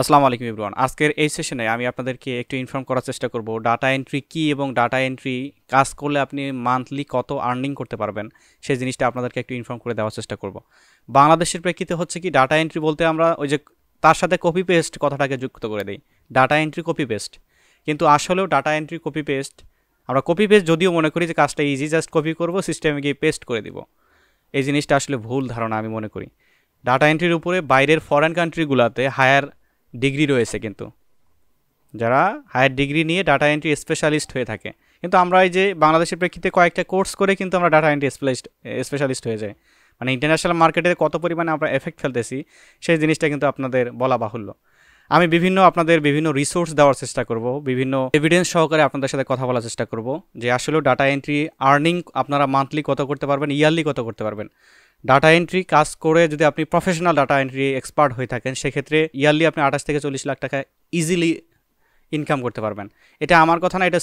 আসসালামু আলাইকুম এভরিওয়ান। আজকের এই সেশনে আমি আপনাদেরকে একটু ইনফর্ম করার চেষ্টা করব ডাটা এন্ট্রি কি এবং ডাটা এন্ট্রি কাজ করলে আপনি মান্থলি কত আর্নিং করতে পারবেন সেই জিনিসটা আপনাদেরকে একটু ইনফর্ম করে দেওয়ার চেষ্টা করব। বাংলাদেশের প্রেক্ষিতে হচ্ছে কি ডাটা এন্ট্রি বলতে আমরা ওই যে তার সাথে কপি পেস্ট কথাটাকে যুক্ত করে দেই, ডাটা এন্ট্রি কপি পেস্ট। কিন্তু আসলেও ডাটা এন্ট্রি কপি পেস্ট, আমরা কপি পেস্ট যদিও মনে করি যে কাজটা ইজি, জাস্ট কপি করব, সিস্টেমে গিয়ে পেস্ট করে দিব। এই জিনিসটা আসলে ভুল ধারণা আমি মনে করি। ডাটা এন্ট্রির উপরে বাইরের ফরেন কান্ট্রিগুলোতে হায়ার ডিগ্রি রয়েছে, কিন্তু যারা হায়ার ডিগ্রি নিয়ে ডাটা এন্ট্রি স্পেশালিস্ট হয়ে থাকে। কিন্তু আমরা এই যে বাংলাদেশের প্রেক্ষিতে কয়েকটা কোর্স করে কিন্তু আমরা ডাটা এন্ট্রি স্পেশালিস্ট হয়ে যাই, মানে ইন্টারন্যাশনাল মার্কেটে কত পরিমাণে আমরা এফেক্ট ফেলতেছি সেই জিনিসটা কিন্তু আপনাদের বলা বাহুল্য। আমি আপনাদের বিভিন্ন রিসোর্স দেওয়ার চেষ্টা করব, বিভিন্ন এভিডেন্স সহকারে আপনাদের সাথে কথা বলার চেষ্টা করব যে আসলে ডাটা এন্ট্রি আর্নিং আপনারা মান্থলি কত করতে পারবেন, ইয়ারলি কত করতে পারবেন। ডাটা এন্ট্রি কাজ করে যদি আপনি প্রফেশনাল ডাটা এন্ট্রি এক্সপার্ট হয়ে থাকেন, সেক্ষেত্রে ইয়ারলি আপনি 28 থেকে 40 লাখ টাকা ইজিলি ইনকাম করতে পারবেন। এটা আমার কথা না, এটা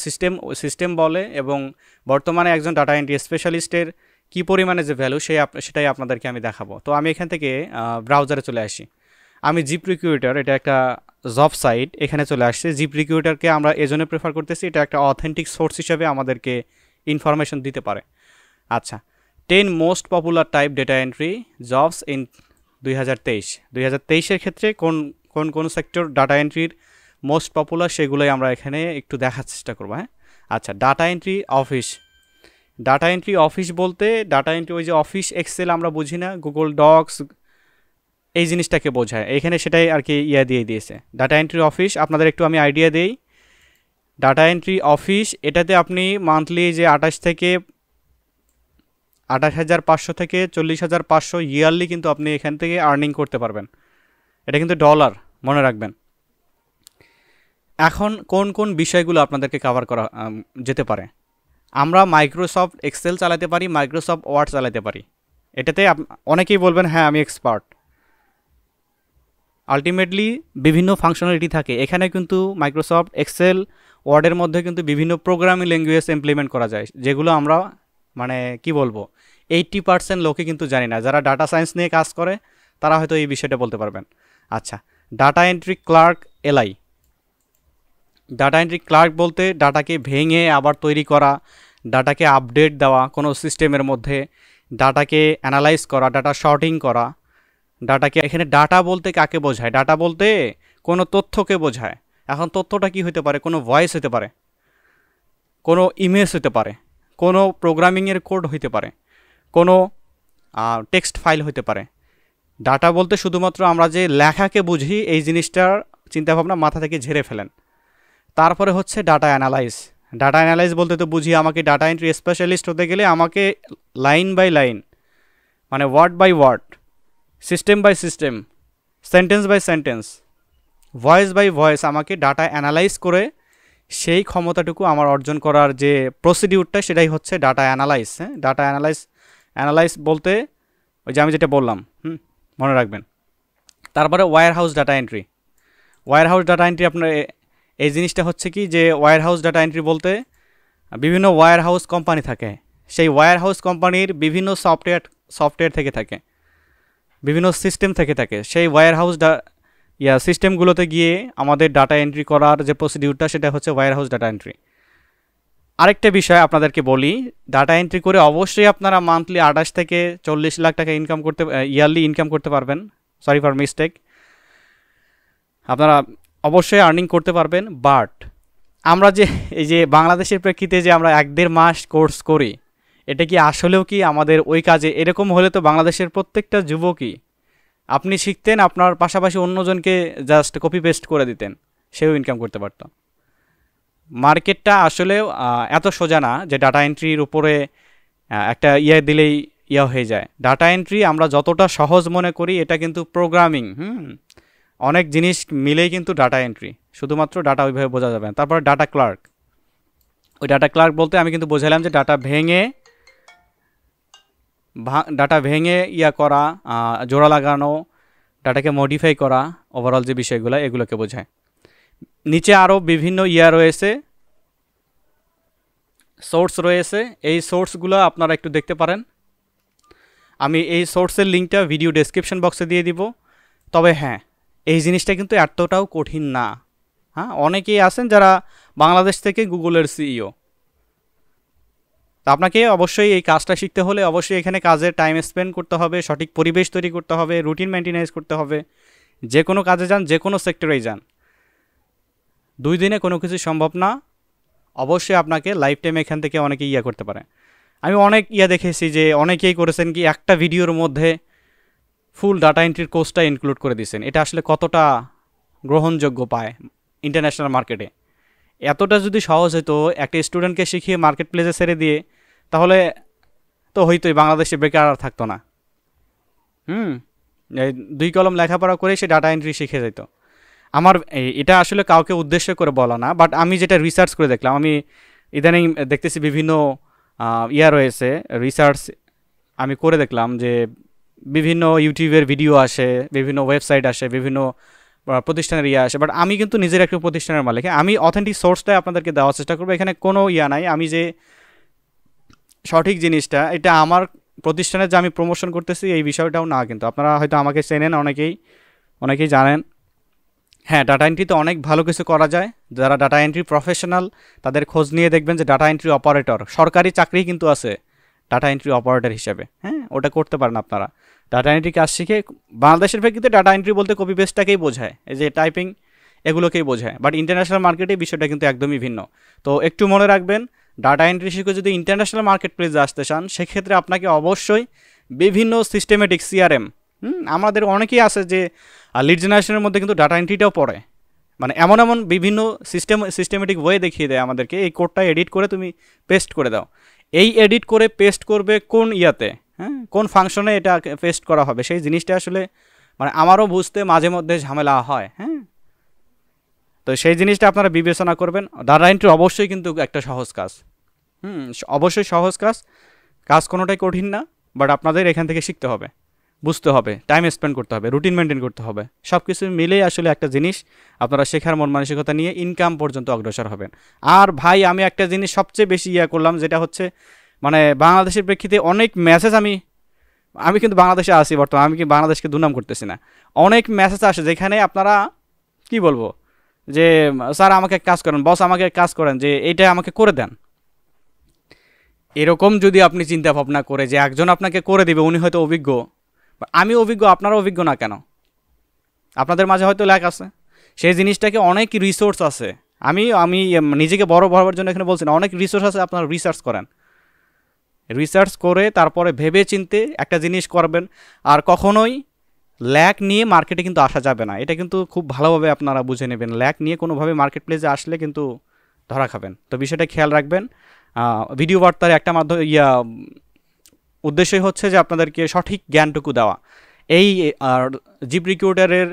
সিস্টেম বলে। এবং বর্তমানে একজন ডাটা এন্ট্রি স্পেশালিস্টের কী পরিমাণে যে ভ্যালু সেটাই আপনাদেরকে আমি দেখাবো। তো আমি এখান থেকে ব্রাউজারে চলে আসি। আমি জিপ রিক্রুইটার, এটা একটা জব সাইট, এখানে চলে আসছে। জিপ রিক্রুইটারকে আমরা এজন্য প্রেফার করতেছি, এটা একটা অথেন্টিক সোর্স হিসেবে আমাদেরকে ইনফরমেশন দিতে পারে। আচ্ছা, 10 most popular type data entry jobs in 2023 ক্ষেত্রে কোন কোন কোন সেক্টর ডাটা এন্ট্রির মোস্ট পপুলার সেগুলোই আমরা এখানে একটু দেখার চেষ্টা করবো। হ্যাঁ, আচ্ছা, data entry office. Data entry office বলতে ডাটা এন্ট্রি ওই যে অফিস এক্সেল আমরা বুঝি না, গুগল ডক্স, এই জিনিসটাকে বোঝায় এখানে, সেটাই আর কি দিয়ে দিয়েছে ডাটা এন্ট্রি অফিস। আপনাদের একটু আমি আইডিয়া দেই, ডাটা এন্ট্রি অফিস এটাতে আপনি মান্থলি যে 28,500 থেকে 40,500 ইয়ারলি কিন্তু আপনি এখান থেকে আর্নিং করতে পারবেন। এটা কিন্তু ডলার, মনে রাখবেন। এখন কোন কোন বিষয়গুলো আপনাদেরকে কভার করা যেতে পারে। আমরা মাইক্রোসফট এক্সেল চালাতে পারি, মাইক্রোসফট ওয়ার্ড চালাতে পারি। এটাতে অনেকেই বলবেন হ্যাঁ আমি এক্সপার্ট। আলটিমেটলি বিভিন্ন ফাংশনালিটি থাকে এখানে, কিন্তু মাইক্রোসফট এক্সেল ওয়ার্ডের মধ্যে কিন্তু বিভিন্ন প্রোগ্রামিং ল্যাঙ্গুয়েজ ইমপ্লিমেন্ট করা যায়, যেগুলো আমরা মানে কি বলবো 80% লোকে কিন্তু জানি না। যারা ডাটা সায়েন্স নিয়ে কাজ করে তারা হয়তো এই বিষয়টা বলতে পারবেন। আচ্ছা, ডাটা এন্ট্রি ক্লার্ক এলআই। ডাটা এন্ট্রি ক্লার্ক বলতে ডাটাকে ভেঙে আবার তৈরি করা, ডাটাকে আপডেট দেওয়া কোনো সিস্টেমের মধ্যে, ডাটাকে অ্যানালাইজ করা, ডাটা শর্টিং করা। ডাটাকে এখানে ডাটা বলতে কাকে বোঝায়? ডাটা বলতে কোনো তথ্যকে বোঝায়। এখন তথ্যটা কি হতে পারে? কোনো ভয়েস হতে পারে, কোনো ইমেজ হতে পারে, কোনো প্রোগ্রামিংয়ের কোড হতে পারে, কোনো টেক্সট ফাইল হতে পারে। ডাটা বলতে শুধুমাত্র আমরা যে লেখাকে বুঝি এই জিনিসটার চিন্তাভাবনা মাথা থেকে ঝেড়ে ফেলেন। তারপরে হচ্ছে ডাটা অ্যানালাইজ। ডাটা অ্যানালাইজ বলতে তো বুঝি আমাকে ডাটা এন্ট্রি স্পেশালিস্ট হতে গেলে আমাকে লাইন বাই লাইন, মানে word by word, system by system, sentence by sentence, voice by voice আমাকে ডাটা অ্যানালাইজ করে সেই ক্ষমতাটুকু আমার অর্জন করার যে প্রসিডিউরটা সেটাই হচ্ছে ডাটা অ্যানালাইজ। হ্যাঁ, ডাটা অ্যানালাইজ বলতে ওই যে আমি যেটা বললাম, মনে রাখবেন। তারপরে warehouse data entry. Warehouse data entry আপনার এই জিনিসটা হচ্ছে কি যে ওয়্যার হাউস ডাটা এন্ট্রি বলতে বিভিন্ন ওয়্যার হাউস কোম্পানি থাকে, সেই ওয়্যার হাউস কোম্পানির বিভিন্ন সফটওয়্যার থেকে থাকে, বিভিন্ন সিস্টেম থেকে থাকে। সেই ওয়্যার হাউস সিস্টেমগুলোতে গিয়ে আমাদের ডাটা এন্ট্রি করার যে প্রসিডিউরটা সেটা হচ্ছে ওয়্যার হাউস ডাটা এন্ট্রি। আরেকটা বিষয় আপনাদেরকে বলি, ডাটা এন্ট্রি করে অবশ্যই আপনারা মান্থলি 28 থেকে 40 লাখ টাকা ইয়ারলি ইনকাম করতে পারবেন। সরি ফর মিস্টেক, আপনারা অবশ্যই আর্নিং করতে পারবেন। বাট আমরা যে এই যে বাংলাদেশের প্রেক্ষিতে যে আমরা 1-1.5 মাস কোর্স করি, এটা কি আসলেও কি আমাদের ওই কাজে? এরকম হলে তো বাংলাদেশের প্রত্যেকটা যুবকই, আপনি শিখতেন, আপনার পাশাপাশি অন্যজনকে জাস্ট কপি পেস্ট করে দিতেন, সেও ইনকাম করতে পারত। মার্কেটটা আসলে এত সোজা না যে ডাটা এন্ট্রির উপরে একটা দিলেই হয়ে যায়। ডাটা এন্ট্রি আমরা যতটা সহজ মনে করি এটা কিন্তু প্রোগ্রামিং, অনেক জিনিস মিলেই কিন্তু ডাটা এন্ট্রি, শুধুমাত্র ডাটা ওইভাবে বোঝা যাবে না। তারপর ডাটা ক্লার্ক। ওই ডাটা ক্লার্ক বলতে আমি কিন্তু বোঝালাম যে ডাটা ভেঙে করা, জোড়া লাগানো, ডাটাকে মডিফাই করা, ওভারঅল যে বিষয়গুলো এগুলোকে বোঝায়। নিচে আরও বিভিন্ন রয়েছে, সোর্স রয়েছে। এই সোর্সগুলো আপনারা একটু দেখতে পারেন। আমি এই সোর্সের লিঙ্কটা ভিডিও ডেসক্রিপশন বক্সে দিয়ে দিব। তবে হ্যাঁ, এই জিনিসটা কিন্তু এতটাও কঠিন না। হ্যাঁ, অনেকেই আছেন যারা বাংলাদেশ থেকে গুগলের সিইও। তা আপনাকে অবশ্যই এই কাজটা শিখতে হলে অবশ্যই এখানে কাজের টাইম স্পেন্ড করতে হবে, সঠিক পরিবেশ তৈরি করতে হবে, রুটিন মেনটেন্যান্স করতে হবে। যে কোনো কাজে যান, যে কোনো সেক্টরেই যান, 2 দিনে কোনো কিছু সম্ভব না। অবশ্যই আপনাকে লাইফ টাইম এখান থেকে অনেকে করতে পারে। আমি অনেক দেখেছি যে অনেকেই করেছেন কি একটা ভিডিওর মধ্যে ফুল ডাটা এন্ট্রির কোর্সটা ইনক্লুড করে দিয়েছেন। এটা আসলে কতটা গ্রহণযোগ্য পায় ইন্টারন্যাশনাল মার্কেটে? এতটা যদি সহজ হতো একটা স্টুডেন্টকে শিখিয়ে মার্কেট প্লেসে ছেড়ে দিয়ে, তাহলে তো হইতোই, বাংলাদেশে বেকার আর থাকতো না। হুম, এই 2 কলম লেখাপড়া করে সে ডাটা এন্ট্রি শিখে যেত। আমার এটা আসলে কাউকে উদ্দেশ্য করে বলা না, বাট আমি যেটা রিসার্চ করে দেখলাম, আমি ইদানিং দেখতেছি বিভিন্ন রয়েছে রিসার্চ, আমি করে দেখলাম যে বিভিন্ন ইউটিউবের ভিডিও আসে, বিভিন্ন ওয়েবসাইট আসে, বিভিন্ন প্রতিষ্ঠানের আসে, বাট আমি কিন্তু নিজের একটা প্রতিষ্ঠানের মালিক। আমি অথেন্টিক সোর্সটাই আপনাদেরকে দেওয়ার চেষ্টা করবো। এখানে কোনো নাই, আমি যে সঠিক জিনিসটা এটা আমার প্রতিষ্ঠানের যে আমি প্রমোশন করতেছি এই বিষয়টাও না। কিন্তু আপনারা হয়তো আমাকে চেনেন, অনেকেই জানেন। হ্যাঁ, ডাটা এন্ট্রিতে অনেক ভালো কিছু করা যায়। যারা ডাটা এন্ট্রি প্রফেশনাল তাদের খোঁজ নিয়ে দেখবেন যে ডাটা এন্ট্রি অপারেটর, সরকারি চাকরি কিন্তু আছে ডাটা এন্ট্রি অপারেটর হিসেবে। হ্যাঁ, ওটা করতে পারেন আপনারা। ডাটা এন্ট্রি কাজ শিখে বাংলাদেশের প্রেক্ষিতে ডাটা এন্ট্রি বলতে কপি পেস্টটাকেই বোঝায়, এই যে টাইপিং এগুলোকেই বোঝায়, বাট ইন্টারন্যাশনাল মার্কেটে বিষয়টা কিন্তু একদমই ভিন্ন। তো একটু মনে রাখবেন, ডাটা এন্ট্রি শিখে যদি ইন্টারন্যাশনাল মার্কেট প্লেসে আসতে চান, সেক্ষেত্রে আপনাকে অবশ্যই বিভিন্ন সিস্টেমেটিক সিআরএম, আমাদের অনেকেই আছে যে লিড জেনারেশনের মধ্যে কিন্তু ডাটা এন্ট্রিটাও পড়ে, মানে এমন এমন বিভিন্ন সিস্টেমেটিক ওয়ে দেখিয়ে দেয় আমাদেরকে, এই কোডটা এডিট করে তুমি পেস্ট করে দাও। এই এডিট করে পেস্ট করবে কোন হ্যাঁ, কোন ফাংশনে এটা পেস্ট করা হবে, সেই জিনিসটা আসলে মানে আমারও বুঝতে মাঝে মধ্যে ঝামেলা হয়। হ্যাঁ, তো সেই জিনিসটা আপনারা বিবেচনা করবেন। ডাটা এন্ট্রি অবশ্যই কিন্তু একটা সহজ কাজ। অবশ্যই সহজ কাজ কোনোটাই কঠিন না, বাট আপনাদের এখান থেকে শিখতে হবে, বুঝতে হবে, টাইম স্পেন্ড করতে হবে, রুটিন মেনটেন করতে হবে। সব কিছু মিলেই আসলে একটা জিনিস আপনারা শেখার মন মানসিকতা নিয়ে ইনকাম পর্যন্ত অগ্রসর হবেন। আর ভাই, আমি একটা জিনিস সবচেয়ে বেশি করলাম, যেটা হচ্ছে মানে বাংলাদেশের প্রেক্ষিতে অনেক মেসেজ, আমি কিন্তু বাংলাদেশে আসি বর্তমানে, আমি কি বাংলাদেশকে দুর্নাম করতেছি না। অনেক মেসেজ আসে যেখানে আপনারা কি বলবো যে স্যার আমাকে কাজ করেন, বস আমাকে কাজ করেন, যে এইটা আমাকে করে দেন। এরকম যদি আপনি চিন্তা ভাবনা করে যে একজন আপনাকে করে দিবে, উনি হয়তো অভিজ্ঞ, আমি অভিজ্ঞ, আপনারা অভিজ্ঞ না কেন? আপনাদের মাঝে হয়তো ল্যাক আছে, সেই জিনিসটাকে অনেক রিসোর্স আছে। আমি নিজেকে বড় ভাবার জন্য এখানে বলছি না, অনেক রিসোর্স আছে, আপনারা রিসার্চ করেন, রিসার্চ করে তারপরে ভেবে চিনতে একটা জিনিস করবেন। আর কখনোই ল্যাক নিয়ে মার্কেটে কিন্তু আসা যাবে না, এটা কিন্তু খুব ভালোভাবে আপনারা বুঝে নেবেন। ল্যাক নিয়ে কোনোভাবে মার্কেট প্লেসে আসলে কিন্তু ধরা খাবেন, তো বিষয়টা খেয়াল রাখবেন। ভিডিও বার্তার একটা মাধ্যম উদ্দেশ্যই হচ্ছে যে আপনাদেরকে সঠিক জ্ঞানটুকু দেওয়া। এই আর জিপ রিক্রুটারের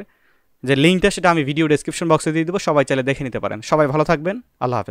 যে লিঙ্কটা, সেটা আমি ভিডিও ডেসক্রিপশন বক্সে দিয়ে দেবো, সবাই চাইলে দেখে নিতে পারেন। সবাই ভালো থাকবেন, আল্লাহ হাফেজ।